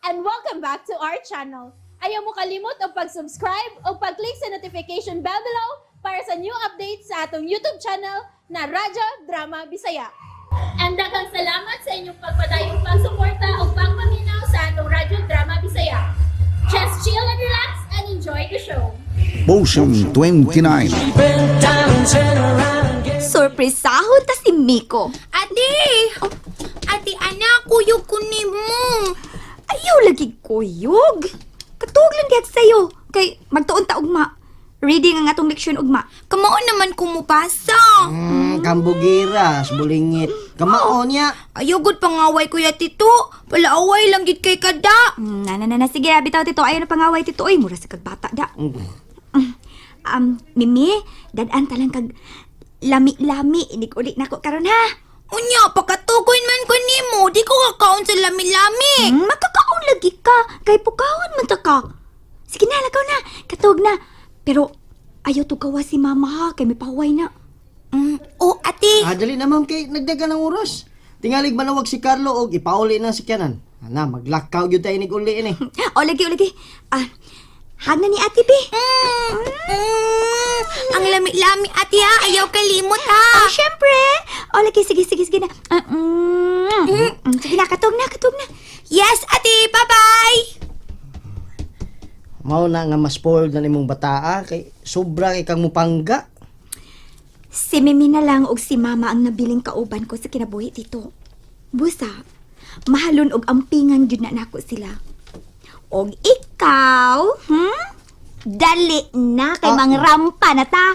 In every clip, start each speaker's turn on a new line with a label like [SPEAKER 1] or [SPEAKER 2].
[SPEAKER 1] and welcome back to our channel. Ayaw mo kalimot o pag-subscribe o pag-click sa notification bell below para sa new updates sa atong YouTube channel na Radyo Drama Bisaya. And daghang salamat sa inyong pagpadayong pagsuporta o pagpaminaw sa atong Radyo Drama Bisaya. Just chill and relax and enjoy the show.
[SPEAKER 2] Motion 29.
[SPEAKER 3] Sorpresahon ta si Miko.
[SPEAKER 4] Ate! Ate, anak, kuyog ko ni mo.
[SPEAKER 3] Ayaw lagi kuyog. Katug lang dihat sa'yo. Kay magtuon ta ugma. Reading ang atong leksyon ugma.
[SPEAKER 4] Kamaon naman kumupasa.
[SPEAKER 5] Kambugiras, bulingit. Kamao niya.
[SPEAKER 4] Ayogod pangaway kuya tito. Palaaway lang gid kay kada.
[SPEAKER 3] Na. Sige, bitaw tito. Ayaw na pangaway tito. Ay, mura sa kagbata da. Mimi, dadaan talang kag lami-lami. Inig ulit na ko karon ha.
[SPEAKER 4] Unya, pakatugoy man ko nimo. Di ko kakaon sa lami-lami.
[SPEAKER 3] Makakaon lagi ka. Kay pukawan man ta ka. Sige na, lakaw na. Katug na. Pero ayaw to gawa si mama ha. Kay may pahuway na.
[SPEAKER 4] Oh, ate.
[SPEAKER 5] Dali naman kay nagdaga ng oras. Tingalig manawag si Carlo og ipauli na si Kanan. Ana, maglakaw gyud tayo ni uli ini.
[SPEAKER 3] O, lagi. Hag na ni ate, be.
[SPEAKER 4] Ang lami-lami ate ha. Ayaw kalimot ha.
[SPEAKER 3] Syempre. O, lagi. Sige na. Sige na, katog na.
[SPEAKER 4] Yes, ate. Bye-bye.
[SPEAKER 5] Mao na nga mas spoiled na nimong bataa kay sobra kay kang mupangga.
[SPEAKER 3] Si Mimi na lang og si mama ang nabiling kauban ko sa kinabuhi dito. Busa, mahalon og ampingan jud na nako sila. Og ikaw, dali na kay mangrampa na ta.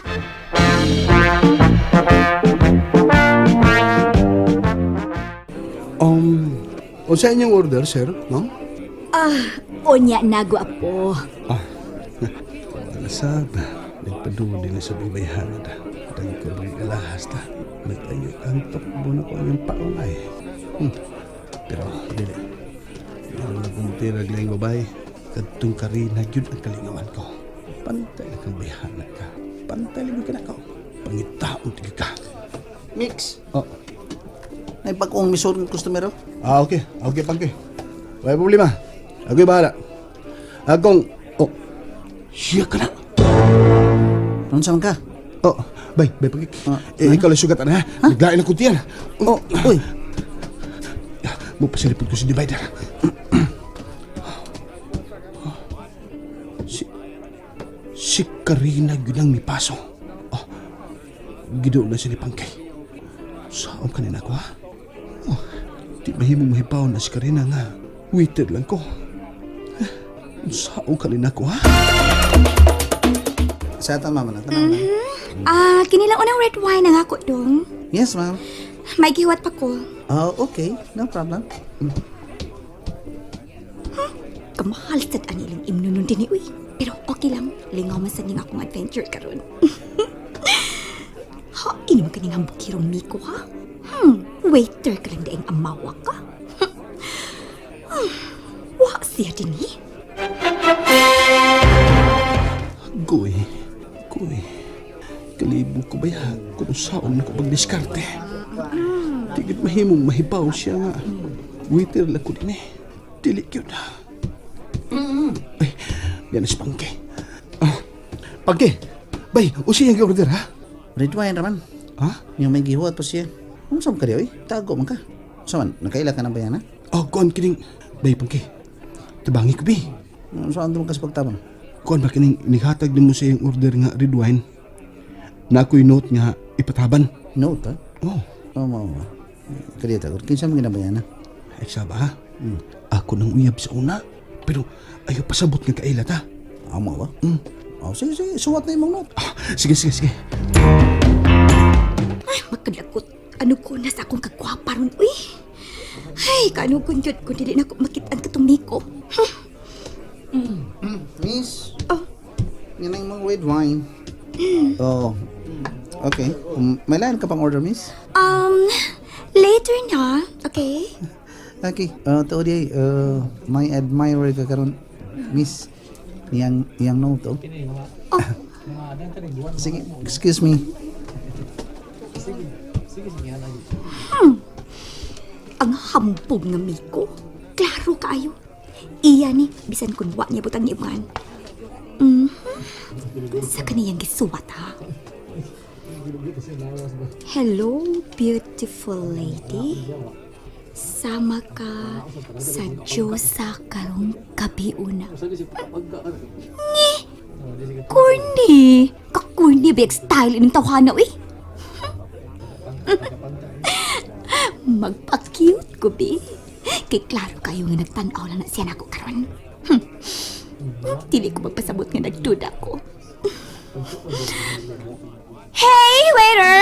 [SPEAKER 6] Unsa inyong order, sir? No?
[SPEAKER 3] Onya nago apo.
[SPEAKER 6] Alasab, nagpaduli na sa bibayhan na. Dahil ko rin alahas na. Nag-ayo ang takbo na ko ang paong ay. Pero, dili. Meron na kong tirag na yung babae. Kadtong karina yun ang kalingawan ko. Pantay na kang bayhanan ka. Pantay lang ka na ko. Pangitaon tigil ka.
[SPEAKER 2] Mix.
[SPEAKER 6] Oh.
[SPEAKER 2] May pag-ong misor ng customer.
[SPEAKER 6] Okay. Okay, pangke. Wala problema. Ako'y bahala. Akong... Oh. Siya ka na.
[SPEAKER 2] Ano saan ka?
[SPEAKER 6] Oh. Bay, pagkik. Ikaw lang sugatan ha. Naglain ang kuntiyan.
[SPEAKER 2] Oh, uy.
[SPEAKER 6] Mupasilipod ko si divider. Si Karina yun ang mipaso. Oh, gido na sila pangkay. Saan kanina ko ha? Oh, di mahimong mahipaw na si Karina nga. Waiter lang ko. Saan kanina ko ha?
[SPEAKER 2] Sa atan, mama na.
[SPEAKER 3] Kinilang unang red wine ang ako dong.
[SPEAKER 2] Yes, ma'am.
[SPEAKER 3] May giwat pa ko.
[SPEAKER 2] Okay. No problem.
[SPEAKER 3] Kamahal sa anilang imnunon din uy. Pero okay lang. Lingaw man sa ning akong adventure karon. Ha, inom ka ning hambukirong Miko ha? Waiter ka lang daing amawa ka. Wa siya din eh.
[SPEAKER 6] Goy. Kalibo ko ba yan kung saan ko pagdiskarte? Tigit mahimong mahipaw siya nga. Waiter lang ko din eh. Dili yun. Ay, yan si Pangke. Pangke, bay, usi yung order ha?
[SPEAKER 2] Red wine raman.
[SPEAKER 6] Ha?
[SPEAKER 2] Yung may gihuat pa siya. Ano saan ka di, oy? Tago man ka. Saan, nakaila ka na ba yan, ha?
[SPEAKER 6] Oh, kuhan kining. Bay, Pangke. Tabangi ko, bay.
[SPEAKER 2] Saan doon ka sa pagtabang?
[SPEAKER 6] Kuhan ba kining naghatag din mo sa yung order nga red wine? Na ako'y note nga ipataban.
[SPEAKER 2] Note, ha?
[SPEAKER 6] Oh,
[SPEAKER 2] Oo. Kadita ko. Kinsa mo ginabayan, ha?
[SPEAKER 6] ay saba ha? Ako nang uyab sa una. Pero ayaw pasabot nga kailat ha?
[SPEAKER 2] Amo ba? Sige. Suwat na yung mga note.
[SPEAKER 6] Sige.
[SPEAKER 3] Ay, magkalagot. Ano ko na sa akong kagwapa ron, uy. Ay, kaano ko yun kung dili na ako makitaan katong Miko.
[SPEAKER 2] Miss.
[SPEAKER 3] Oh.
[SPEAKER 2] Yan ang mga red wine. Okay. May lain ka pang order, miss?
[SPEAKER 3] Later na, okay?
[SPEAKER 2] Okay. Tao di, may admirer ka karon, miss. Yang note, oh. Sige, excuse me.
[SPEAKER 3] Ang hambog na Miko. Klaro kaayo. Iya ni, bisan kun wa niya butang iuban. Mm. Sa kaniyang gisuwat ha. Hello, beautiful lady. Sama ka sa Diyosa karong kabiuna. Ni, corny. Ka-corny ba yung style ining tawhana, uy? Magpa-cute ko, be. Kay klaro kayo nga nagtanaw lang na siya na ako karon. Dili ko magpasabot nga nagduda ko. Hey, waiter!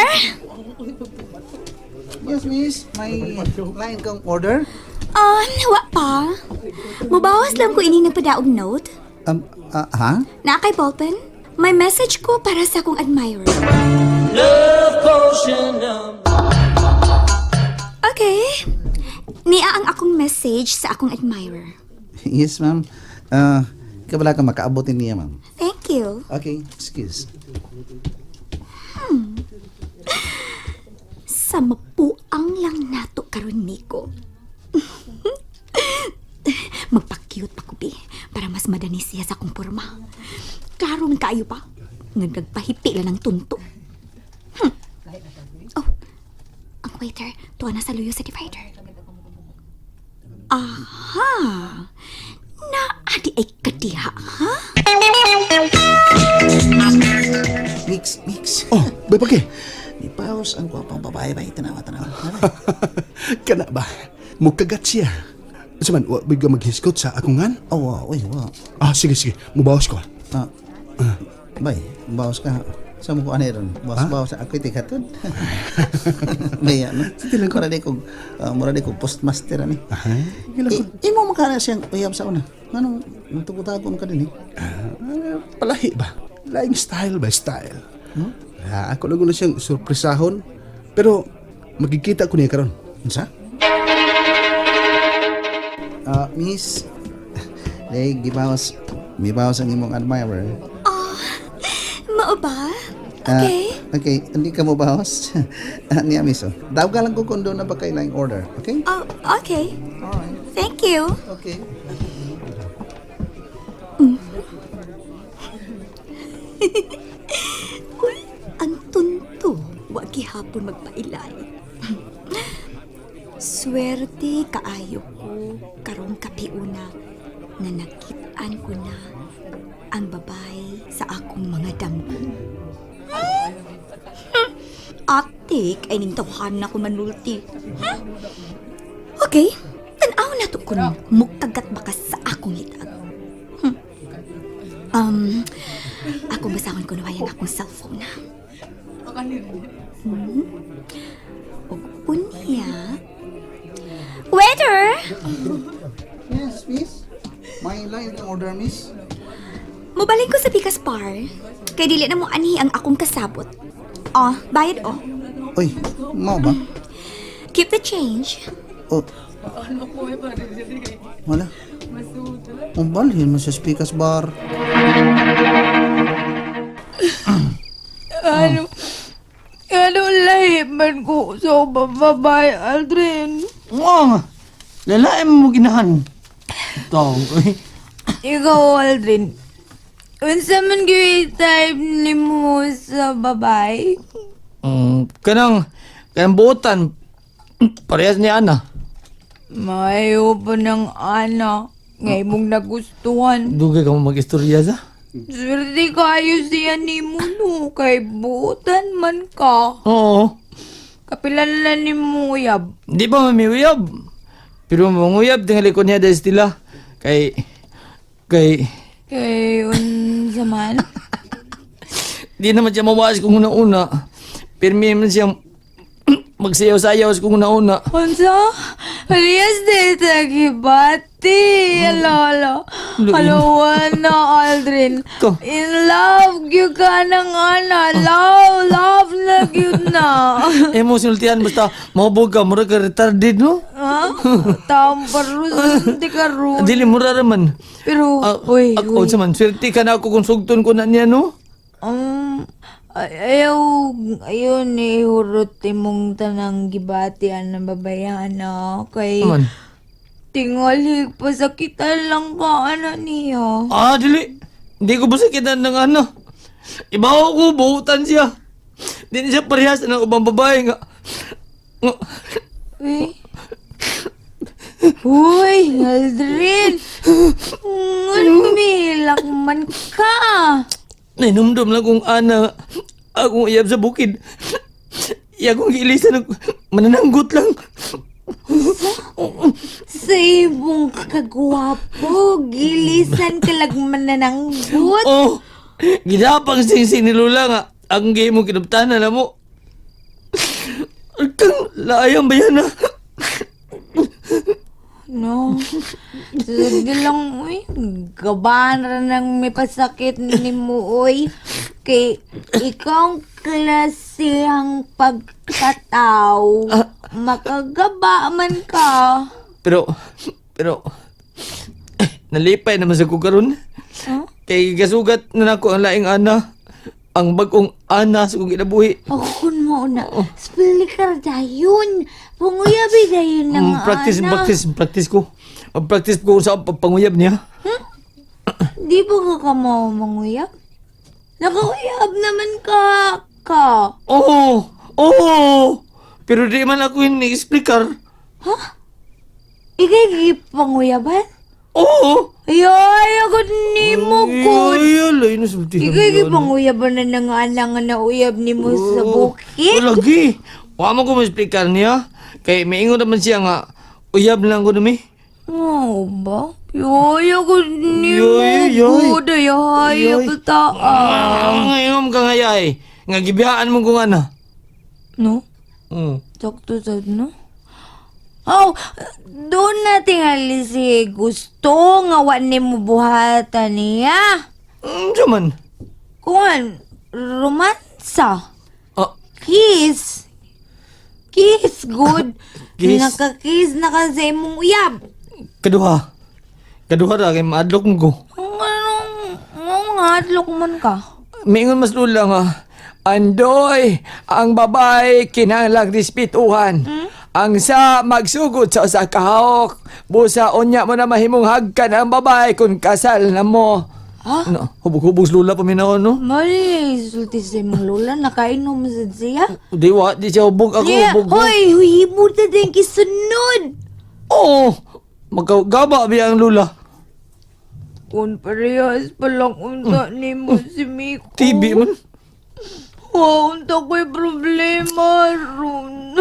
[SPEAKER 2] Yes, miss. May line kang order?
[SPEAKER 3] Wa pa. Mubawas lang ko ining nagpadaog note.
[SPEAKER 2] Ha?
[SPEAKER 3] Na kay ballpen, may message ko para sa akong admirer. Okay. Niya ang akong message sa akong admirer.
[SPEAKER 2] Yes, ma'am. Kabala ka makaabotin niya, ma'am.
[SPEAKER 3] Thank you.
[SPEAKER 2] Okay, excuse.
[SPEAKER 3] Sa mapuang lang nato karon niko. Magpa-cute pa ko, be, para mas madani siya sa akong porma. Klaro man kaayo pa. Nga nagpahipi lang ng tunto. Oh, ang waiter, tuwa na sa luyo sa divider. Aha! Naadi ay kadiha, ha?
[SPEAKER 2] Mix.
[SPEAKER 6] Oh, bay pagi.
[SPEAKER 2] Ni Paus ang kwapang babae ba? Tanawa.
[SPEAKER 6] Kana ba? Mukagat siya. Saman, wa bigla maghiskot sa akungan?
[SPEAKER 2] Oh, wow.
[SPEAKER 6] Sige. Mubawas ko.
[SPEAKER 2] Bay, bawas ka. Sa mo ko ano ron? Bawas ako iti katod. Bay, ano? Mura di ko postmaster ani. Imo makana siyang uyab sa una. Anong natugutago mo ka din eh?
[SPEAKER 6] Palahi ba? Laing style by style. Ako lang na siyang surpresahon. Pero magkikita ko niya karon.
[SPEAKER 2] Unsa? Miss, may bawas ang imong admirer.
[SPEAKER 3] Mao ba? Okay.
[SPEAKER 2] Okay, hindi ka mo bawas. Niya, miss, oh. Daw ka lang ko kung doon na ba kailang order, okay?
[SPEAKER 3] Oh, okay.
[SPEAKER 2] Alright,
[SPEAKER 3] Thank you.
[SPEAKER 2] okay.
[SPEAKER 3] Uy, ang tunto. Wa gihapon magpailay. Swerte kaayo ko karong kapiuna na nakitaan ko na ang babae sa akong mga damgo. Atik ay ning tawhan na ko manulti. Okay, tanaw na to kun mukagat bakas sa akong hitag. Ako basahon ko nawayan akong cellphone na. Og unya. Waiter!
[SPEAKER 2] Yes, miss. May line kang order, miss.
[SPEAKER 3] Mubaling ko sa Pikas Bar. Kay dili na mo anhi ang akong kasabot. Oh, bayad oh.
[SPEAKER 2] Uy, mo ba?
[SPEAKER 3] Keep the change.
[SPEAKER 2] Oh. Wala. Ang balhin mo sa Speakers Bar.
[SPEAKER 4] Ano lahiman ko sa babae, Aldrin?
[SPEAKER 5] Nga. Lalae mo ginahan. Tawag ko eh.
[SPEAKER 4] Ikaw, Aldrin. Unsa man gyud type ni mo sa babae?
[SPEAKER 5] Kanang buotan. Parehas ni Ana.
[SPEAKER 4] Mayo pa ng ana. Ngay mong nagustuhan.
[SPEAKER 5] Dugay ka mo mag-istorya sa?
[SPEAKER 4] Swerte kayo siya ni mo no. Kay buutan man ka.
[SPEAKER 5] Oo.
[SPEAKER 4] Kapilala ni mo uyab.
[SPEAKER 5] Di pa mamiyuyab. Pero manguyab, tingali ko niya dahil sila. Kay...
[SPEAKER 4] Kay unsa man?
[SPEAKER 5] Di naman siya mawaas kung una-una. Pero may naman siyang magsayaw-sayaw kung una-una.
[SPEAKER 4] Unsa? Alias de tagibati. Alala. Halawan na, Aldrin.
[SPEAKER 5] Ko.
[SPEAKER 4] In love gyud ka ng ana. Love na gyud na.
[SPEAKER 5] Emotional tiyan, basta mahubog ka, mura ka retarded, no?
[SPEAKER 4] Ha? Tamparus, hindi ka rude.
[SPEAKER 5] Dili, mura raman.
[SPEAKER 4] Pero, uy.
[SPEAKER 5] Ako sa man, swerte ka na ako kung sugton ko na niya, no?
[SPEAKER 4] Ayaw ni hurot mong tanang gibatian ng babayan na kay...
[SPEAKER 5] Aman.
[SPEAKER 4] tingali pasakitan lang ka ana niya.
[SPEAKER 5] Ah, dili. Hindi ko basakitan ng ano. Ibaw ko, buhutan siya. Di na siya parehas ng ubang babae nga.
[SPEAKER 4] Uy. Uy, Aldrin. Umilak man ka.
[SPEAKER 5] Nainumdum lang kung ana. Akong iyab sa bukid. Iya kong giilisan ng manananggot lang.
[SPEAKER 4] Sa ibong kagwapo, gilisan ka lang manananggot.
[SPEAKER 5] Oh, gidapang sing ni Lula nga. Ang gay mo kinabtanan na mo. Kang layang ba yan, ha?
[SPEAKER 4] No. Sige lang, uy. Gabana nang may pasakit ni mo, uy. Kay ikaw ang klaseng pagkatao. Makagaba man ka.
[SPEAKER 5] Pero, nalipay naman sa kukaroon.
[SPEAKER 4] Huh?
[SPEAKER 5] Kay gasugat na nako ang laing ana. Ang bagong ana sa kong kinabuhi.
[SPEAKER 4] Ako mo na. Spilikar dayon. Panguyabi dayon ng ana.
[SPEAKER 5] Practice ko. Mag-practice ko sa panguyab niya.
[SPEAKER 4] Di ba ka mo manguyab? Nakakuyab naman ka.
[SPEAKER 5] Oo. Pero di man ako yung explicar.
[SPEAKER 4] Ikay panguyaban?
[SPEAKER 5] Oo.
[SPEAKER 4] Ay, ako ni mo ko.
[SPEAKER 5] Ay, alay, nasulti.
[SPEAKER 4] Ikay panguyaban na nangalangan na uyab ni mo sa bukid.
[SPEAKER 5] Lagi. Wala mo ko ma-explicar niya. Kay maingon naman siya nga, uyab lang ko nami.
[SPEAKER 4] Oo ba? Yoy, ako ni
[SPEAKER 5] Yoy.
[SPEAKER 4] mo ko. Dayahay, ako taang.
[SPEAKER 5] Ngayon ka ngayay. Nga gibiyaan mo kung ana.
[SPEAKER 4] No? Sakto sad, no? Oh, doon na tingali si gusto nga wan ni mo buhatan niya.
[SPEAKER 5] Diyaman.
[SPEAKER 4] Kung romansa.
[SPEAKER 5] Ah,
[SPEAKER 4] Kiss. Kiss, good.
[SPEAKER 5] Kiss?
[SPEAKER 4] Nakakiss na kasi mong uyab.
[SPEAKER 5] kaduha. Kaduha ra kay maadlok mo ko.
[SPEAKER 4] Anong hadlok man ka?
[SPEAKER 5] Maingon mas lula nga. Andoy, ang babae kinahanglang respetuhan. Ang sa magsugod sa usa ka hawak. Busa unya mo na mahimong hagkan ang babae kung kasal na mo.
[SPEAKER 4] Ha?
[SPEAKER 5] No, hubog-hubog lula pa minahon, no?
[SPEAKER 4] Mali, sulti sa imong lola, nakainom sa siya.
[SPEAKER 5] Di siya hubog. Ako
[SPEAKER 4] Yeah,
[SPEAKER 5] hubog.
[SPEAKER 4] hoy, himo na din kisunod.
[SPEAKER 5] Oo, magkagaba biya ang lula.
[SPEAKER 4] Kung parehas palang unta ni mo si Miko.
[SPEAKER 5] TV man.
[SPEAKER 4] Wow, unta ko'y problema ron.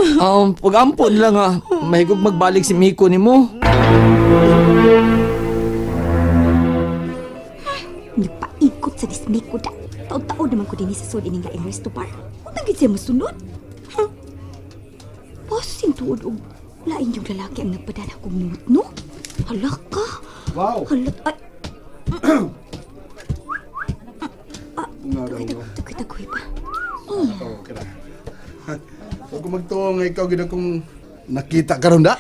[SPEAKER 5] Pag-ampon lang ha. Mahigog magbalik si Miko ni mo.
[SPEAKER 3] Nagpaikot sa dismay ko da. Taon-taon naman ko din sa sud ining laing resto bar. Kung naging siya masunod. Pasin tuod og lain yung lalaki ang nagpadala kong nuot, no? Hala ka.
[SPEAKER 6] Wow!
[SPEAKER 3] Halat ay. Tagoy pa.
[SPEAKER 6] Okay na. Huwag ko magtuwa nga ikaw gina kung nakita ka ron da.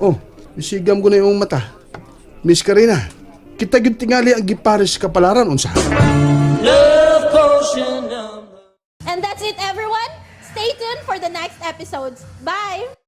[SPEAKER 6] Oh, isigam ko na yung mata. Miss Karina, kita gyud tingali ang gipares kapalaran unsa.
[SPEAKER 1] And that's it, everyone. Stay tuned for the next episodes. Bye!